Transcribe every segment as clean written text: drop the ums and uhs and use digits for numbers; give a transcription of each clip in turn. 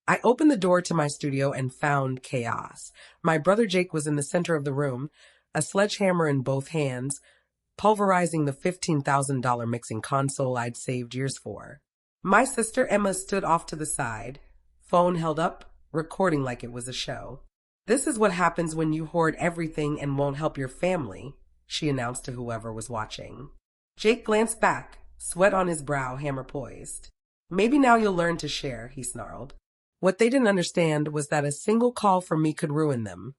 I opened the door to my studio and found chaos. My brother Jake was in the center of the room, a sledgehammer in both hands, pulverizing the $15,000 mixing console I'd saved years for. My sister Emma stood off to the side, phone held up, recording like it was a show. "This is what happens when you hoard everything and won't help your family," she announced to whoever was watching. Jake glanced back, sweat on his brow, hammer poised. "Maybe now you'll learn to share," he snarled. What they didn't understand was that a single call from me could ruin them.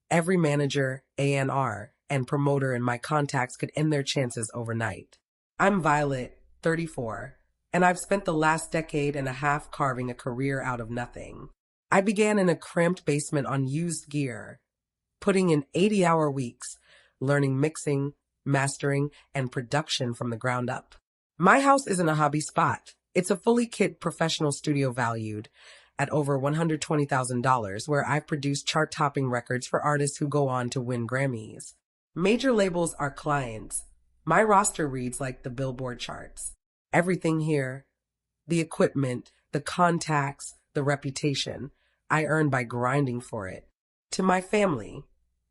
Every manager, A&R, and promoter in my contacts could end their chances overnight. I'm Violet, 34, and I've spent the last decade and a half carving a career out of nothing. I began in a cramped basement on used gear, putting in 80-hour weeks, learning mixing, mastering, and production from the ground up. My house isn't a hobby spot. It's a fully kit professional studio valued at over $120,000, where I've produced chart-topping records for artists who go on to win Grammys. Major labels are clients. My roster reads like the Billboard charts. Everything here, the equipment, the contacts, the reputation, I earned by grinding for it. To my family,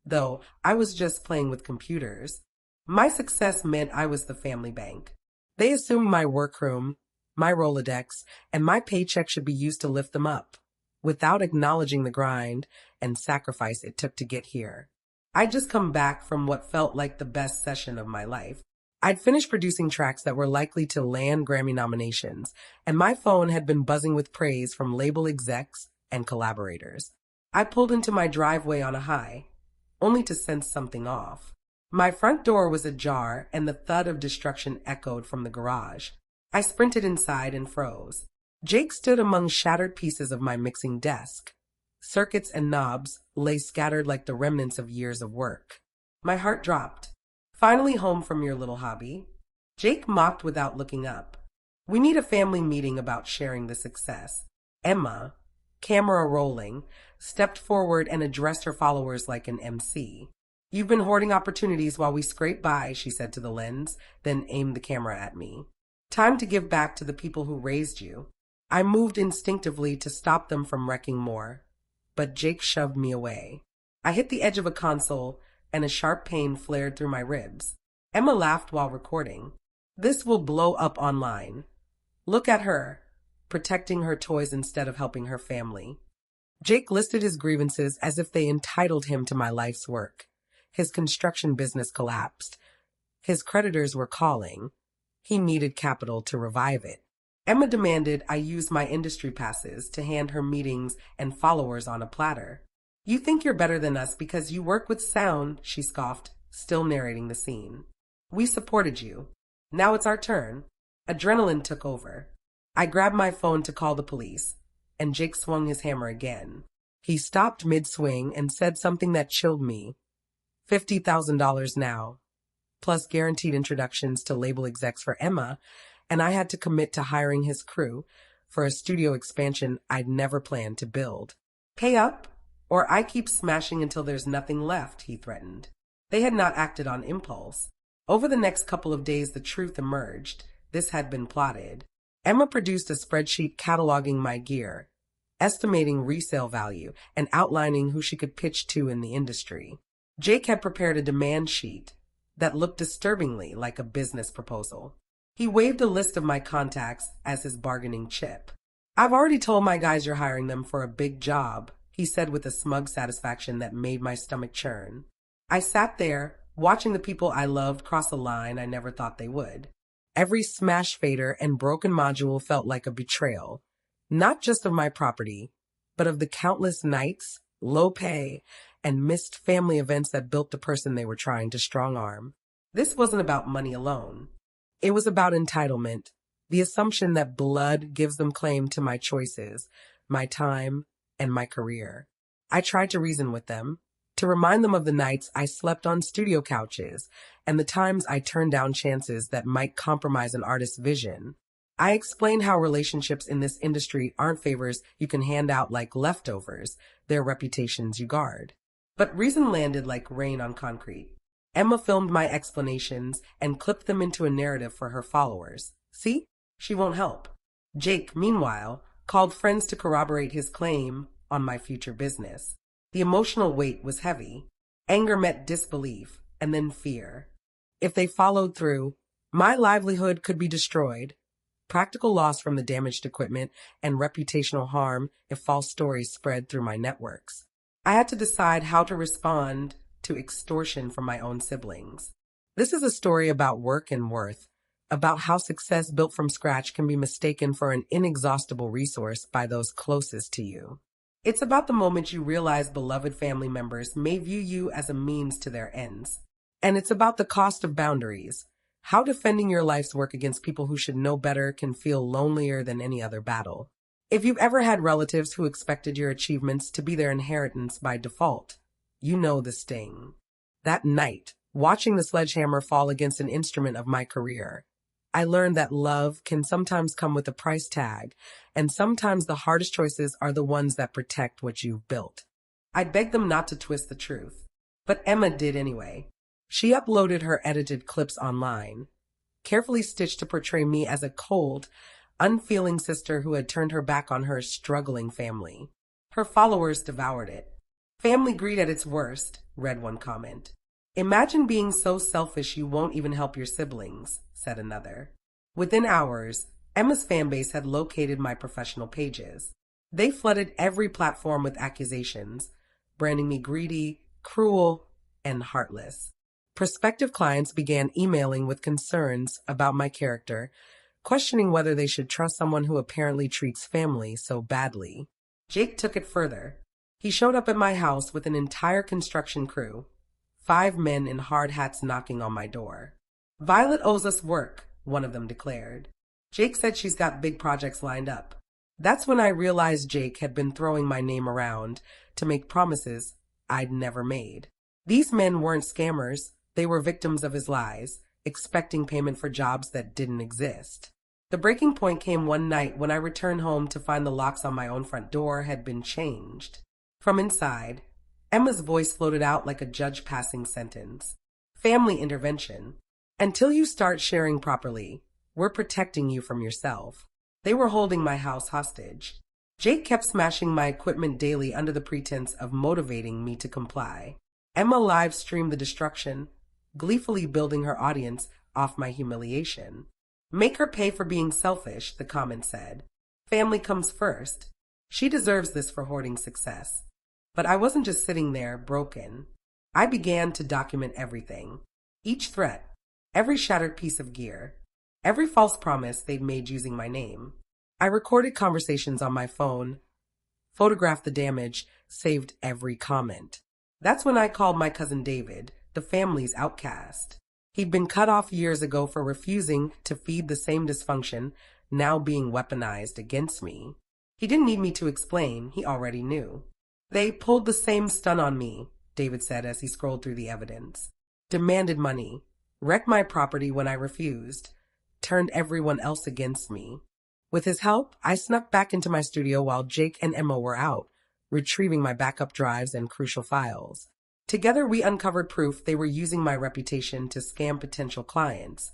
though, I was just playing with computers. My success meant I was the family bank. They assumed my workroom, my Rolodex, and my paycheck should be used to lift them up, without acknowledging the grind and sacrifice it took to get here. I'd just come back from what felt like the best session of my life. I'd finished producing tracks that were likely to land Grammy nominations, and my phone had been buzzing with praise from label execs and collaborators. I pulled into my driveway on a high, only to sense something off. My front door was ajar, and the thud of destruction echoed from the garage. I sprinted inside and froze. Jake stood among shattered pieces of my mixing desk. Circuits and knobs lay scattered like the remnants of years of work. My heart dropped. "Finally home from your little hobby?" Jake mocked without looking up. "We need a family meeting about sharing the success." Emma, camera rolling, stepped forward and addressed her followers like an MC. "You've been hoarding opportunities while we scrape by," she said to the lens, then aimed the camera at me. "Time to give back to the people who raised you." I moved instinctively to stop them from wrecking more, but Jake shoved me away. I hit the edge of a console, and a sharp pain flared through my ribs. Emma laughed while recording. "This will blow up online. Look at her, protecting her toys instead of helping her family." Jake listed his grievances as if they entitled him to my life's work. His construction business collapsed. His creditors were calling. He needed capital to revive it. Emma demanded I use my industry passes to hand her meetings and followers on a platter. "You think you're better than us because you work with sound," she scoffed, still narrating the scene. "We supported you. Now it's our turn." Adrenaline took over. I grabbed my phone to call the police, and Jake swung his hammer again. He stopped mid-swing and said something that chilled me. $50,000 now, plus guaranteed introductions to label execs for Emma, and I had to commit to hiring his crew for a studio expansion I'd never planned to build. "Pay up, or I keep smashing until there's nothing left," he threatened. They had not acted on impulse. Over the next couple of days, the truth emerged. This had been plotted. Emma produced a spreadsheet cataloging my gear, estimating resale value, and outlining who she could pitch to in the industry. Jake had prepared a demand sheet that looked disturbingly like a business proposal. He waved a list of my contacts as his bargaining chip. "I've already told my guys you're hiring them for a big job," he said with a smug satisfaction that made my stomach churn. I sat there, watching the people I loved cross a line I never thought they would. Every smash fader and broken module felt like a betrayal, not just of my property, but of the countless nights, low pay, and missed family events that built the person they were trying to strong-arm. This wasn't about money alone. It was about entitlement, the assumption that blood gives them claim to my choices, my time, and my career. I tried to reason with them, to remind them of the nights I slept on studio couches and the times I turned down chances that might compromise an artist's vision. I explained how relationships in this industry aren't favors you can hand out like leftovers, they're reputations you guard. But reason landed like rain on concrete. Emma filmed my explanations and clipped them into a narrative for her followers. "See? She won't help." Jake, meanwhile, called friends to corroborate his claim on my future business. The emotional weight was heavy. Anger met disbelief, and then fear. If they followed through, my livelihood could be destroyed. Practical loss from the damaged equipment and reputational harm if false stories spread through my networks. I had to decide how to respond to extortion from my own siblings. This is a story about work and worth, about how success built from scratch can be mistaken for an inexhaustible resource by those closest to you. It's about the moment you realize beloved family members may view you as a means to their ends. And it's about the cost of boundaries, how defending your life's work against people who should know better can feel lonelier than any other battle. If you've ever had relatives who expected your achievements to be their inheritance by default, you know the sting. That night, watching the sledgehammer fall against an instrument of my career, I learned that love can sometimes come with a price tag, and sometimes the hardest choices are the ones that protect what you've built. I begged them not to twist the truth, but Emma did anyway. She uploaded her edited clips online, carefully stitched to portray me as a cold, unfeeling sister who had turned her back on her struggling family. Her followers devoured it. "Family greed at its worst," read one comment. "Imagine being so selfish you won't even help your siblings," said another. Within hours, Emma's fanbase had located my professional pages. They flooded every platform with accusations, branding me greedy, cruel, and heartless. Prospective clients began emailing with concerns about my character, questioning whether they should trust someone who apparently treats family so badly. Jake took it further. He showed up at my house with an entire construction crew, 5 men in hard hats knocking on my door. "Violet owes us work," one of them declared. "Jake said she's got big projects lined up." That's when I realized Jake had been throwing my name around to make promises I'd never made. These men weren't scammers, they were victims of his lies, expecting payment for jobs that didn't exist. The breaking point came one night when I returned home to find the locks on my own front door had been changed. From inside, Emma's voice floated out like a judge passing sentence. "Family intervention. Until you start sharing properly, we're protecting you from yourself." They were holding my house hostage. Jake kept smashing my equipment daily under the pretense of motivating me to comply. Emma live streamed the destruction, gleefully building her audience off my humiliation. "Make her pay for being selfish," the comment said. "Family comes first. She deserves this for hoarding success." But I wasn't just sitting there, broken. I began to document everything. Each threat, every shattered piece of gear, every false promise they'd made using my name. I recorded conversations on my phone, photographed the damage, saved every comment. That's when I called my cousin David, the family's outcast. He'd been cut off years ago for refusing to feed the same dysfunction, now being weaponized against me. He didn't need me to explain, he already knew. "They pulled the same stunt on me," David said as he scrolled through the evidence. "Demanded money, wrecked my property when I refused, turned everyone else against me." With his help, I snuck back into my studio while Jake and Emma were out, retrieving my backup drives and crucial files. Together, we uncovered proof they were using my reputation to scam potential clients,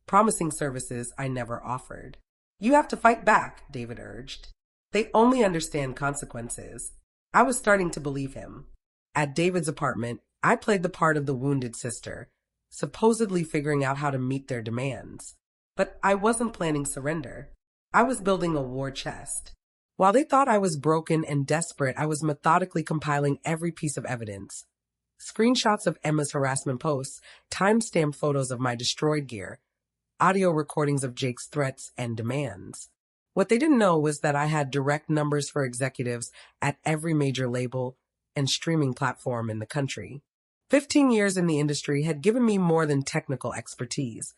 promising services I never offered. "You have to fight back," David urged. "They only understand consequences." I was starting to believe him. At David's apartment, I played the part of the wounded sister, supposedly figuring out how to meet their demands. But I wasn't planning surrender. I was building a war chest. While they thought I was broken and desperate, I was methodically compiling every piece of evidence. Screenshots of Emma's harassment posts, time-stamped photos of my destroyed gear, audio recordings of Jake's threats and demands. What they didn't know was that I had direct numbers for executives at every major label and streaming platform in the country. 15 years in the industry had given me more than technical expertise.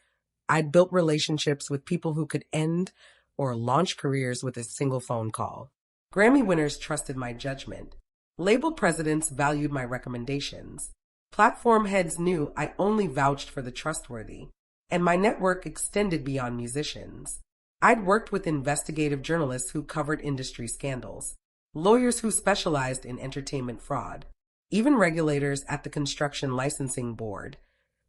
I'd built relationships with people who could end or launch careers with a single phone call. Grammy winners trusted my judgment. Label presidents valued my recommendations. Platform heads knew I only vouched for the trustworthy. And my network extended beyond musicians. I'd worked with investigative journalists who covered industry scandals, lawyers who specialized in entertainment fraud, even regulators at the Construction Licensing Board,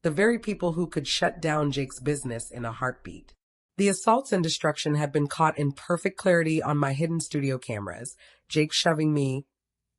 the very people who could shut down Jake's business in a heartbeat. The assaults and destruction had been caught in perfect clarity on my hidden studio cameras, Jake shoving me,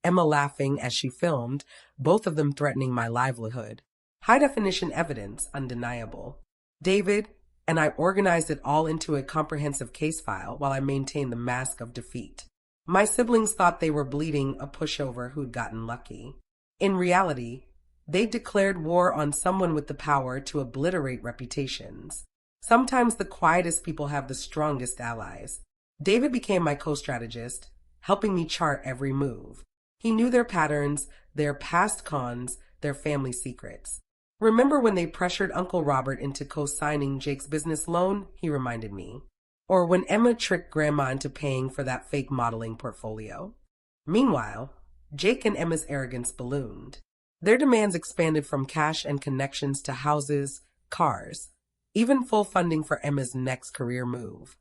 Emma laughing as she filmed, both of them threatening my livelihood. High-definition evidence, undeniable. David and I organized it all into a comprehensive case file while I maintained the mask of defeat. My siblings thought they were bleeding a pushover who'd gotten lucky. In reality, they declared war on someone with the power to obliterate reputations. Sometimes the quietest people have the strongest allies. David became my co-strategist, helping me chart every move. He knew their patterns, their past cons, their family secrets. Remember when they pressured Uncle Robert into co-signing Jake's business loan? He reminded me. Or when Emma tricked Grandma into paying for that fake modeling portfolio. Meanwhile, Jake and Emma's arrogance ballooned. Their demands expanded from cash and connections to houses, cars, even full funding for Emma's next career move.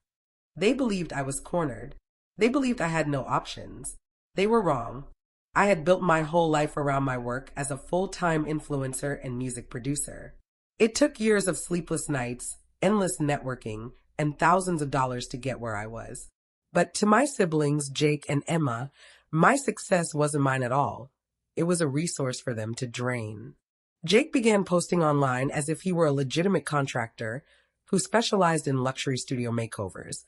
They believed I was cornered. They believed I had no options. They were wrong. I had built my whole life around my work as a full-time influencer and music producer. It took years of sleepless nights, endless networking, and thousands of dollars to get where I was. But to my siblings, Jake and Emma, my success wasn't mine at all. It was a resource for them to drain. Jake began posting online as if he were a legitimate contractor who specialized in luxury studio makeovers,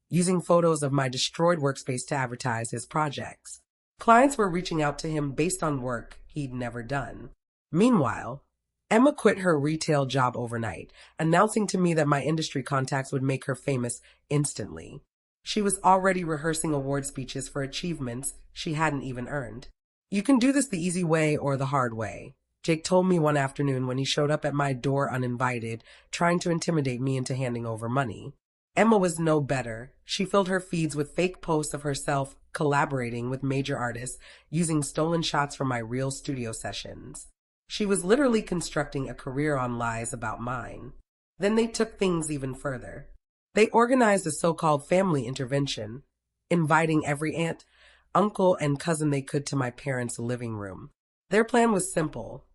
using photos of my destroyed workspace to advertise his projects. Clients were reaching out to him based on work he'd never done. Meanwhile, Emma quit her retail job overnight, announcing to me that my industry contacts would make her famous instantly. She was already rehearsing award speeches for achievements she hadn't even earned. "You can do this the easy way or the hard way," Jake told me one afternoon when he showed up at my door uninvited, trying to intimidate me into handing over money. Emma was no better. She filled her feeds with fake posts of herself collaborating with major artists using stolen shots from my real studio sessions. She was literally constructing a career on lies about mine. Then they took things even further. They organized a so-called family intervention, inviting every aunt, uncle, and cousin they could to my parents' living room. Their plan was simple: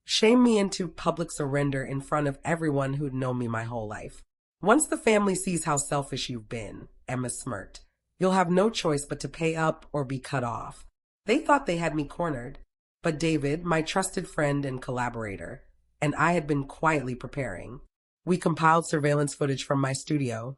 shame me into public surrender in front of everyone who'd known me my whole life. "Once the family sees how selfish you've been," Emma smirked, "you'll have no choice but to pay up or be cut off." They thought they had me cornered. But David, my trusted friend and collaborator, and I had been quietly preparing. We compiled surveillance footage from my studio,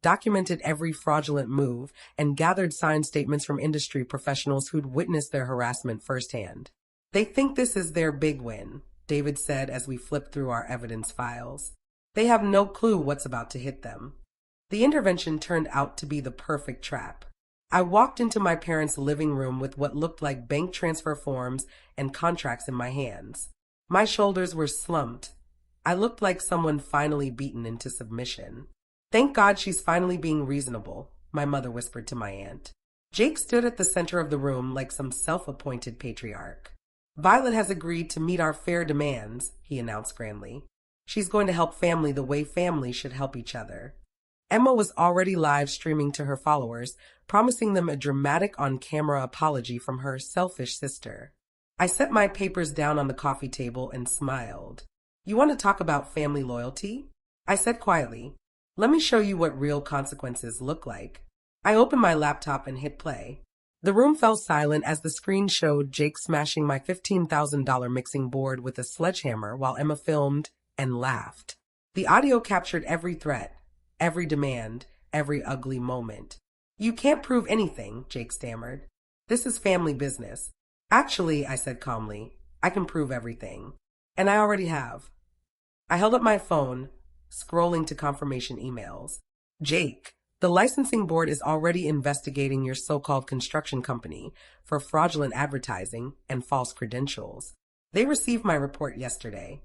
documented every fraudulent move, and gathered signed statements from industry professionals who'd witnessed their harassment firsthand. "They think this is their big win," David said as we flipped through our evidence files. "They have no clue what's about to hit them." The intervention turned out to be the perfect trap. I walked into my parents' living room with what looked like bank transfer forms and contracts in my hands. My shoulders were slumped. I looked like someone finally beaten into submission. "Thank God she's finally being reasonable," my mother whispered to my aunt. Jake stood at the center of the room like some self-appointed patriarch. "Violet has agreed to meet our fair demands," he announced grandly. "She's going to help family the way family should help each other." Emma was already live streaming to her followers, promising them a dramatic on-camera apology from her selfish sister. I set my papers down on the coffee table and smiled. "You want to talk about family loyalty?" I said quietly. "Let me show you what real consequences look like." I opened my laptop and hit play. The room fell silent as the screen showed Jake smashing my $15,000 mixing board with a sledgehammer while Emma filmed and laughed. The audio captured every threat, every demand, every ugly moment. "You can't prove anything," Jake stammered. "This is family business." "Actually," I said calmly, "I can prove everything. And I already have." I held up my phone, scrolling to confirmation emails. "Jake, the licensing board is already investigating your so-called construction company for fraudulent advertising and false credentials. They received my report yesterday."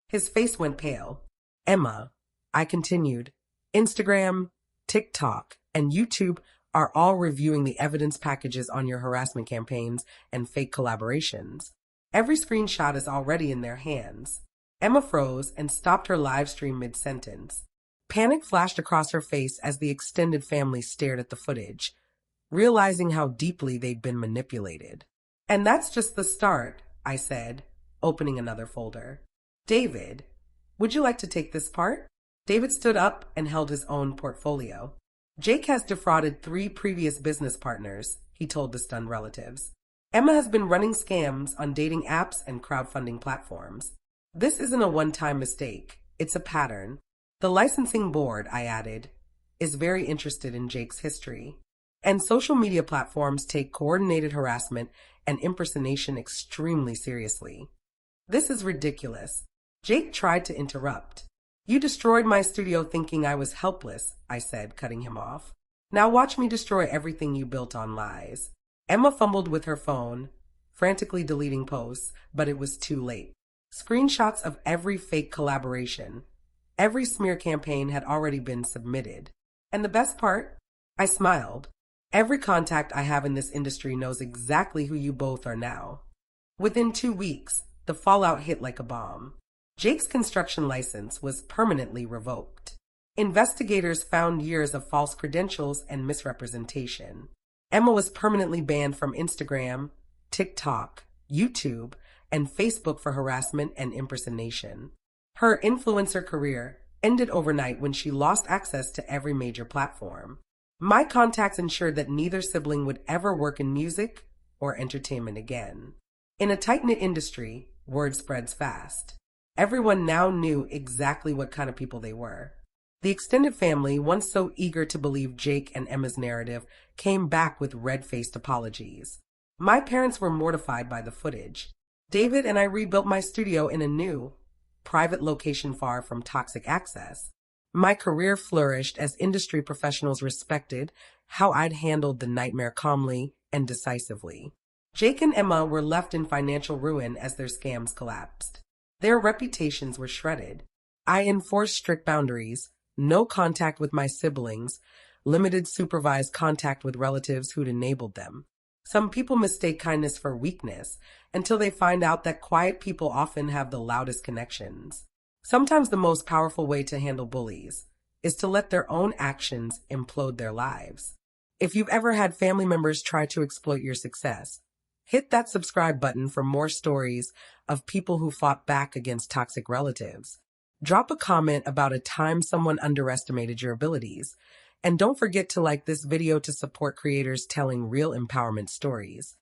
His face went pale. "Emma," I continued, "Instagram, TikTok, and YouTube are all reviewing the evidence packages on your harassment campaigns and fake collaborations. Every screenshot is already in their hands." Emma froze and stopped her live stream mid-sentence. Panic flashed across her face as the extended family stared at the footage, realizing how deeply they'd been manipulated. "And that's just the start," I said, opening another folder. "David, would you like to take this part?" David stood up and held his own portfolio. Jake has defrauded 3 previous business partners, he told the stunned relatives. Emma has been running scams on dating apps and crowdfunding platforms. This isn't a one-time mistake. It's a pattern. The licensing board, I added, is very interested in Jake's history. And social media platforms take coordinated harassment and impersonation extremely seriously. This is ridiculous. Jake tried to interrupt. You destroyed my studio thinking I was helpless, I said, cutting him off. Now watch me destroy everything you built on lies. Emma fumbled with her phone, frantically deleting posts, but it was too late. Screenshots of every fake collaboration, every smear campaign had already been submitted. And the best part? I smiled. Every contact I have in this industry knows exactly who you both are now. Within 2 weeks, the fallout hit like a bomb. Jake's construction license was permanently revoked. Investigators found years of false credentials and misrepresentation. Emma was permanently banned from Instagram, TikTok, YouTube, and Facebook for harassment and impersonation. Her influencer career ended overnight when she lost access to every major platform. My contacts ensured that neither sibling would ever work in music or entertainment again. In a tight-knit industry, word spreads fast. Everyone now knew exactly what kind of people they were. The extended family, once so eager to believe Jake and Emma's narrative, came back with red-faced apologies. My parents were mortified by the footage. David and I rebuilt my studio in a new, private location far from toxic access. My career flourished as industry professionals respected how I'd handled the nightmare calmly and decisively. Jake and Emma were left in financial ruin as their scams collapsed. Their reputations were shredded. I enforced strict boundaries, no contact with my siblings, limited supervised contact with relatives who'd enabled them. Some people mistake kindness for weakness until they find out that quiet people often have the loudest connections. Sometimes the most powerful way to handle bullies is to let their own actions implode their lives. If you've ever had family members try to exploit your success, hit that subscribe button for more stories of people who fought back against toxic relatives. Drop a comment about a time someone underestimated your abilities. And don't forget to like this video to support creators telling real empowerment stories.